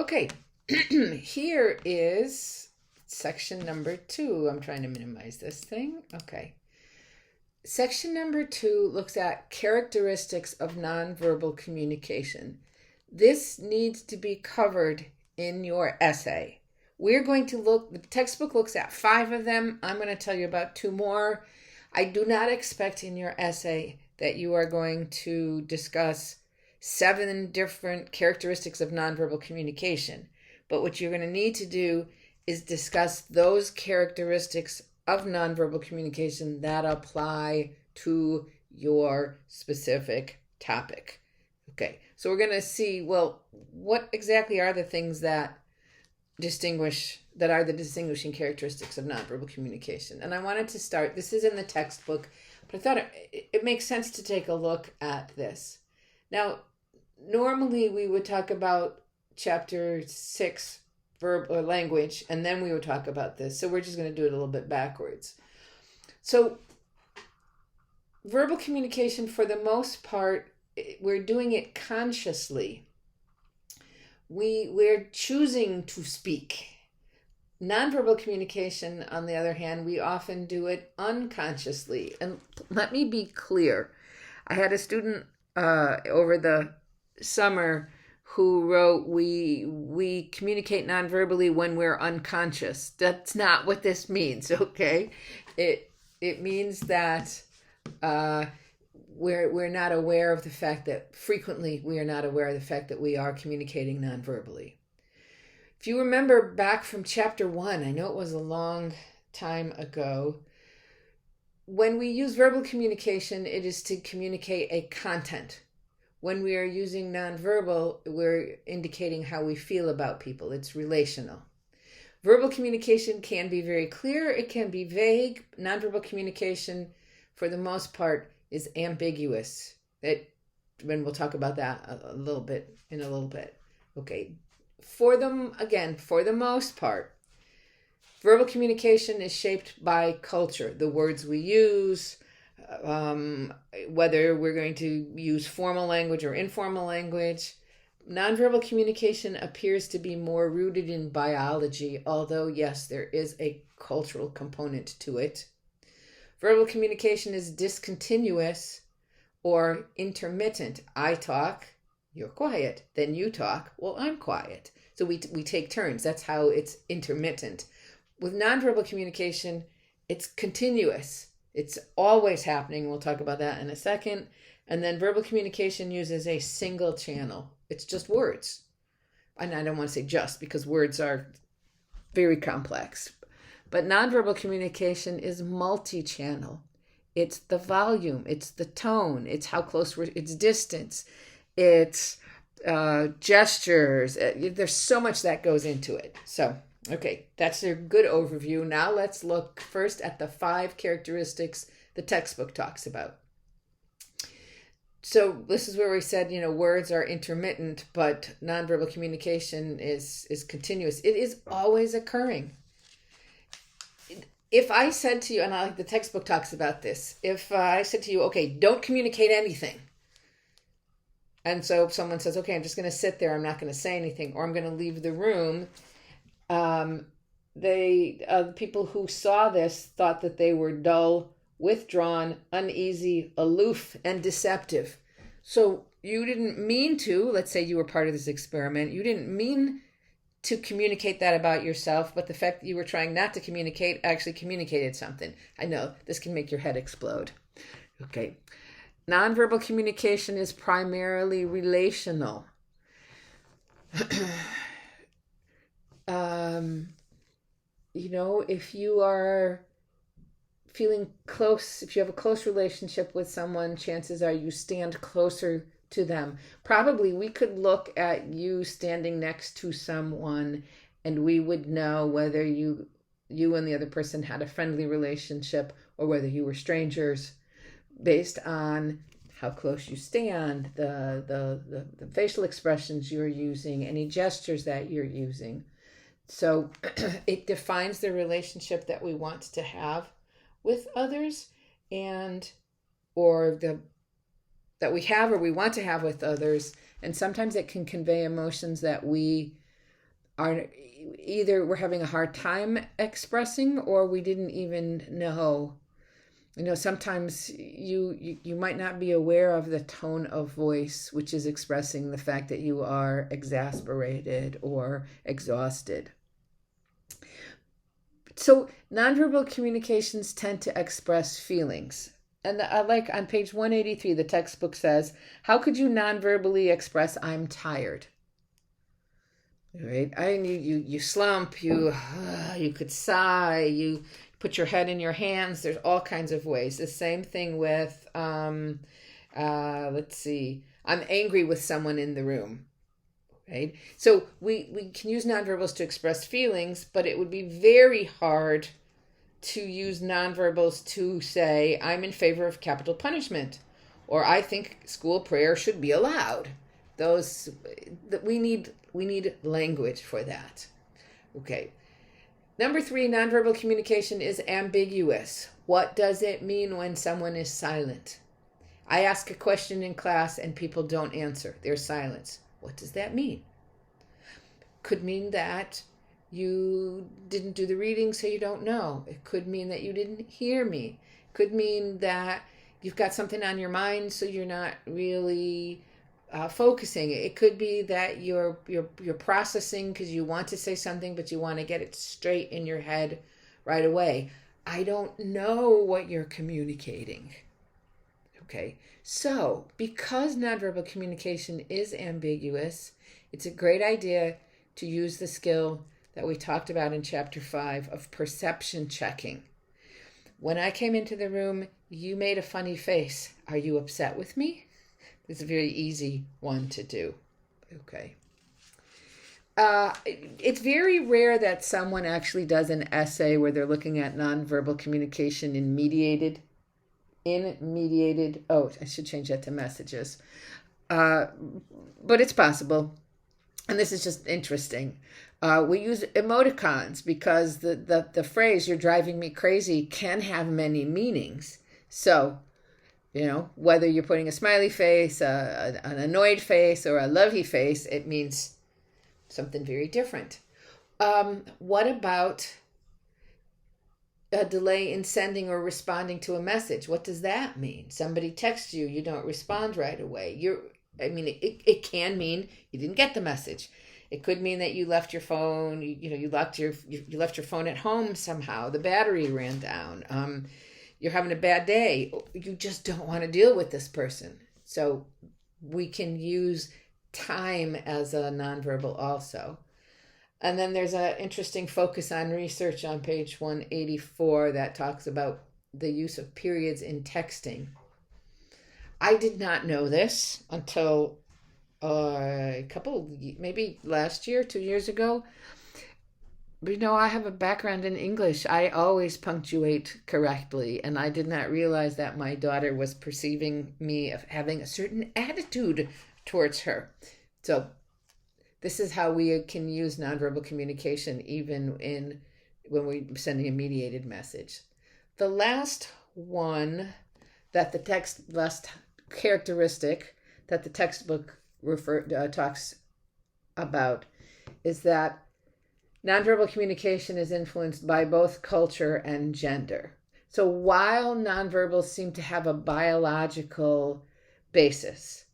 Okay, here is section number 2. I'm trying to minimize this thing. Okay. Section number 2 looks at characteristics of nonverbal communication. This needs to be covered in your essay. We're going to look, the textbook looks at 5 of them. I'm going to tell you about 2 more. I do not expect in your essay that you are going to discuss 7 different characteristics of nonverbal communication. But what you're going to need to do is discuss those characteristics of nonverbal communication that apply to your specific topic. Okay, so we're going to see, well, what exactly are the things that are the distinguishing characteristics of nonverbal communication? And I wanted to start, this is in the textbook, but I thought it makes sense to take a look at this. Now, normally we would talk about chapter 6, verb or language, and then we would talk about this. So we're just going to do it a little bit backwards. So verbal communication, for the most part, we're doing it consciously. We're choosing to speak. Nonverbal communication, on the other hand, we often do it unconsciously. And let me be clear. I had a student over the summer who wrote, we communicate nonverbally when we're unconscious. That's not what this means, okay? It means that we're not aware of the fact that frequently we are not aware of the fact that we are communicating nonverbally. If you remember back from chapter 1, I know it was a long time ago, when we use verbal communication, it is to communicate a content. When we are using nonverbal, we're indicating how we feel about people. It's relational. Verbal communication can be very clear. It can be vague. Nonverbal communication, for the most part, is ambiguous. And we'll talk about that in a little bit. Okay. For the most part, verbal communication is shaped by culture, the words we use, whether we're going to use formal language or informal language. Nonverbal communication appears to be more rooted in biology, although yes, there is a cultural component to it. Verbal communication is discontinuous or intermittent. I talk, you're quiet, then you talk, well, I'm quiet. So we take turns. That's how it's intermittent. With nonverbal communication, it's continuous. It's always happening. We'll talk about that in a second. And then verbal communication uses a single channel. It's just words. And I don't want to say just, because words are very complex. But nonverbal communication is multi-channel. It's the volume, it's the tone, it's how close it's distance, it's gestures. There's so much that goes into it. So, okay, that's a good overview. Now let's look first at the 5 characteristics the textbook talks about. So this is where we said, words are intermittent, but nonverbal communication is continuous. It is always occurring. If I said to you, and the textbook talks about this, if I said to you, okay, don't communicate anything. And so if someone says, okay, I'm just going to sit there, I'm not going to say anything, or I'm going to leave the room, the people who saw this thought that they were dull, withdrawn, uneasy, aloof, and deceptive. So you didn't mean to, let's say you were part of this experiment, you didn't mean to communicate that about yourself, but the fact that you were trying not to communicate actually communicated something. I know, this can make your head explode. Okay. Nonverbal communication is primarily relational. If you are feeling close, if you have a close relationship with someone, chances are you stand closer to them. Probably we could look at you standing next to someone and we would know whether you and the other person had a friendly relationship or whether you were strangers based on how close you stand, the facial expressions you're using, any gestures that you're using. So it defines the relationship that we want to have with others that we have or we want to have with others. And sometimes it can convey emotions that we are either we're having a hard time expressing, or we didn't even know. Sometimes you might not be aware of the tone of voice, which is expressing the fact that you are exasperated or exhausted. So nonverbal communications tend to express feelings. And I like on page 183, the textbook says, how could you nonverbally express I'm tired? Right? You slump, you could sigh, you put your head in your hands. There's all kinds of ways. The same thing with, let's see, I'm angry with someone in the room. Right? So we can use nonverbals to express feelings, but it would be very hard to use nonverbals to say, I'm in favor of capital punishment, or I think school prayer should be allowed. Those that we need language for that. Okay. Number 3, nonverbal communication is ambiguous. What does it mean when someone is silent? I ask a question in class and people don't answer. There's silence. What does that mean? Could mean that you didn't do the reading, so you don't know. It could mean that you didn't hear me. It could mean that you've got something on your mind, so you're not really focusing. It could be that you're processing because you want to say something, but you want to get it straight in your head right away. I don't know what you're communicating. Okay, so because nonverbal communication is ambiguous, it's a great idea to use the skill that we talked about in chapter 5 of perception checking. When I came into the room, you made a funny face. Are you upset with me? It's a very easy one to do. Okay. It's very rare that someone actually does an essay where they're looking at nonverbal communication in mediated, oh, I should change that to messages. But it's possible. And this is just interesting. We use emoticons because the phrase, you're driving me crazy, can have many meanings. So, whether you're putting a smiley face, an annoyed face, or a lovey face, it means something very different. What about a delay in sending or responding to a message? What does that mean? Somebody texts you, you don't respond right away. It can mean you didn't get the message. It could mean that you left your phone, you left your phone at home somehow. The battery ran down. You're having a bad day. You just don't want to deal with this person. So we can use time as a nonverbal also. And then there's an interesting focus on research on page 184 that talks about the use of periods in texting. I did not know this until maybe last year, 2 years ago. But I have a background in English. I always punctuate correctly, and I did not realize that my daughter was perceiving me of having a certain attitude towards her. So this is how we can use nonverbal communication even when we're sending a mediated message. The last one last characteristic that the textbook talks about is that nonverbal communication is influenced by both culture and gender. So while nonverbals seem to have a biological basis,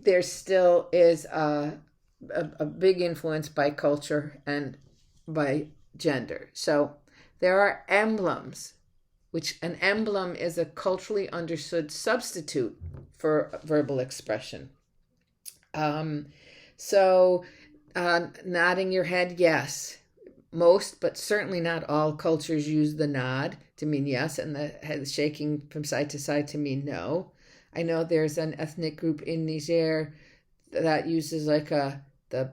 there still is a big influence by culture and by gender. So there are emblems, which an emblem is a culturally understood substitute for verbal expression. Nodding your head, yes. Most, but certainly not all cultures use the nod to mean yes, and the head shaking from side to side to mean no. I know there's an ethnic group in Niger that uses like the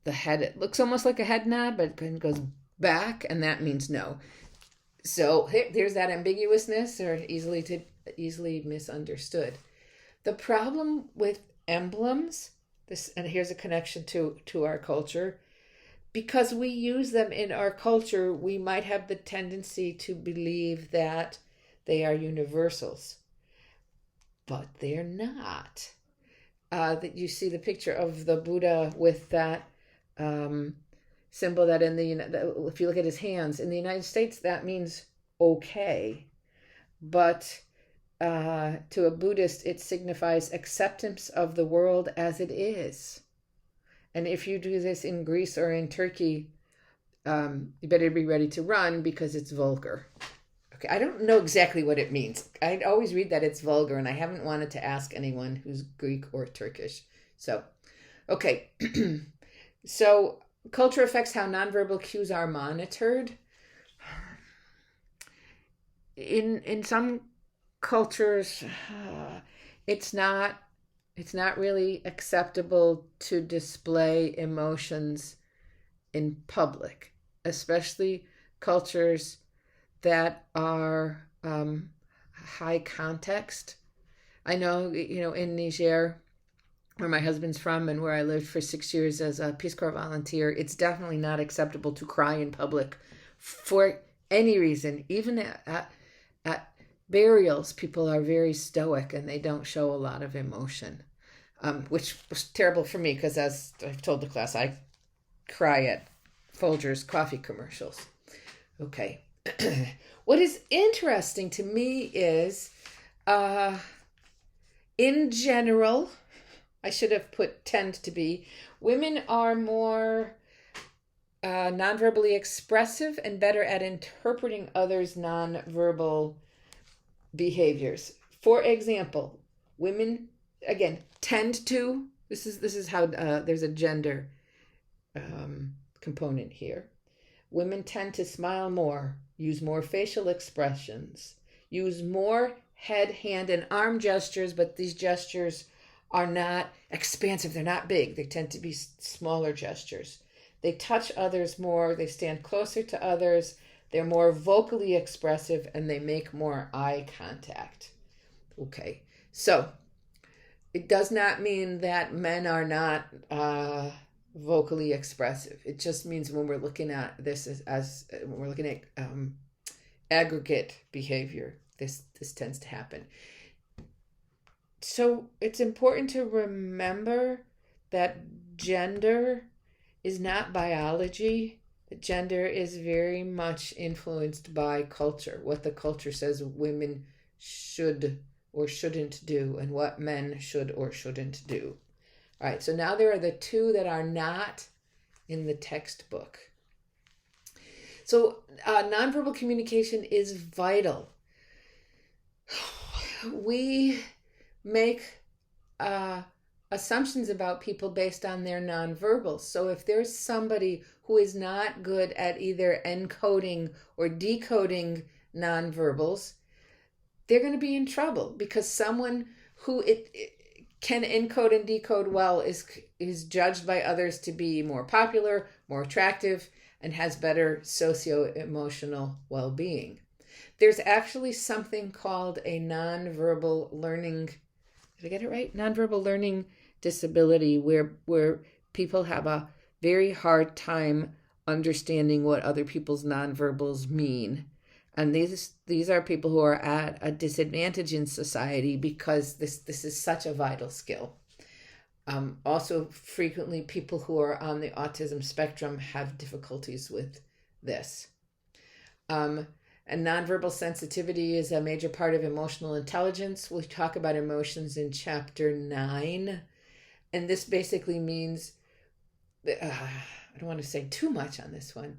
head. It looks almost like a head nod, but it goes back, and that means no. So there's that ambiguousness, or easily misunderstood. The problem with emblems, and here's a connection to our culture, because we use them in our culture, we might have the tendency to believe that they are universals, but they're not. That you see the picture of the Buddha with that symbol that if you look at his hands, in the United States, that means okay. But to a Buddhist, it signifies acceptance of the world as it is. And if you do this in Greece or in Turkey, you better be ready to run because it's vulgar. Okay, I don't know exactly what it means. I always read that it's vulgar, and I haven't wanted to ask anyone who's Greek or Turkish. So, okay. So, culture affects how nonverbal cues are monitored. In some cultures, it's not really acceptable to display emotions in public, especially cultures that are high context. I know, in Niger, where my husband's from and where I lived for 6 years as a Peace Corps volunteer, it's definitely not acceptable to cry in public for any reason. Even at burials, people are very stoic and they don't show a lot of emotion, which was terrible for me because, as I've told the class, I cry at Folgers coffee commercials. Okay. What is interesting to me is, in general, I should have put tend to be, women are more nonverbally expressive and better at interpreting others' nonverbal behaviors. For example, women, again, tend to, this is how there's a gender component here. Women tend to smile more, use more facial expressions, use more head, hand, and arm gestures, but these gestures are not expansive. They're not big. They tend to be smaller gestures. They touch others more. They stand closer to others. They're more vocally expressive, and they make more eye contact. Okay, so it does not mean that men are not vocally expressive. It just means when we're looking at this as when we're looking at aggregate behavior, this tends to happen. So it's important to remember that gender is not biology. Gender is very much influenced by culture, what the culture says women should or shouldn't do, and what men should or shouldn't do. All right, so now there are the two that are not in the textbook. So nonverbal communication is vital. We make assumptions about people based on their nonverbals. So if there's somebody who is not good at either encoding or decoding nonverbals, they're going to be in trouble, because someone who it can encode and decode well is judged by others to be more popular, more attractive, and has better socio-emotional well-being. There's actually something called a nonverbal learning, did I get it right? Nonverbal learning disability, where people have a very hard time understanding what other people's nonverbals mean. And these are people who are at a disadvantage in society because this is such a vital skill. Also, frequently people who are on the autism spectrum have difficulties with this. And nonverbal sensitivity is a major part of emotional intelligence. We'll talk about emotions in chapter 9. And this basically means, I don't want to say too much on this one.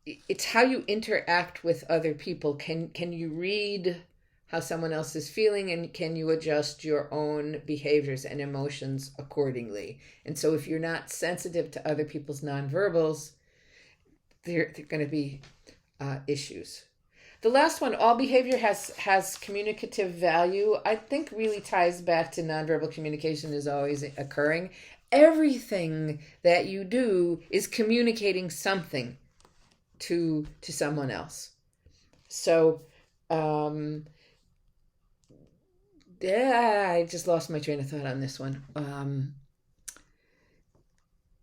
It's how you interact with other people. Can you read how someone else is feeling, and can you adjust your own behaviors and emotions accordingly? And so if you're not sensitive to other people's nonverbals, there are going to be issues. The last one, all behavior has communicative value, I think really ties back to nonverbal communication is always occurring. Everything that you do is communicating something to someone else. So, I just lost my train of thought on this one.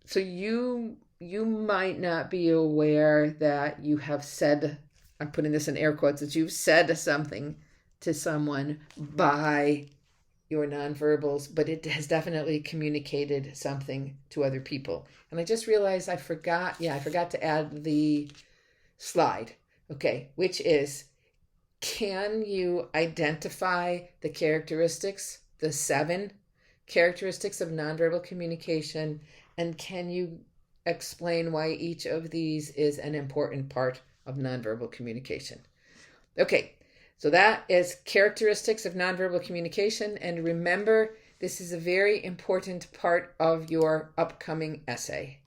So you might not be aware that you have said, I'm putting this in air quotes, that you've said something to someone by your nonverbals, but it has definitely communicated something to other people. And I just realized I forgot to add the slide, okay, which is, can you identify the characteristics, the 7 characteristics of nonverbal communication, and can you explain why each of these is an important part of nonverbal communication? Okay, so that is characteristics of nonverbal communication, and remember, this is a very important part of your upcoming essay.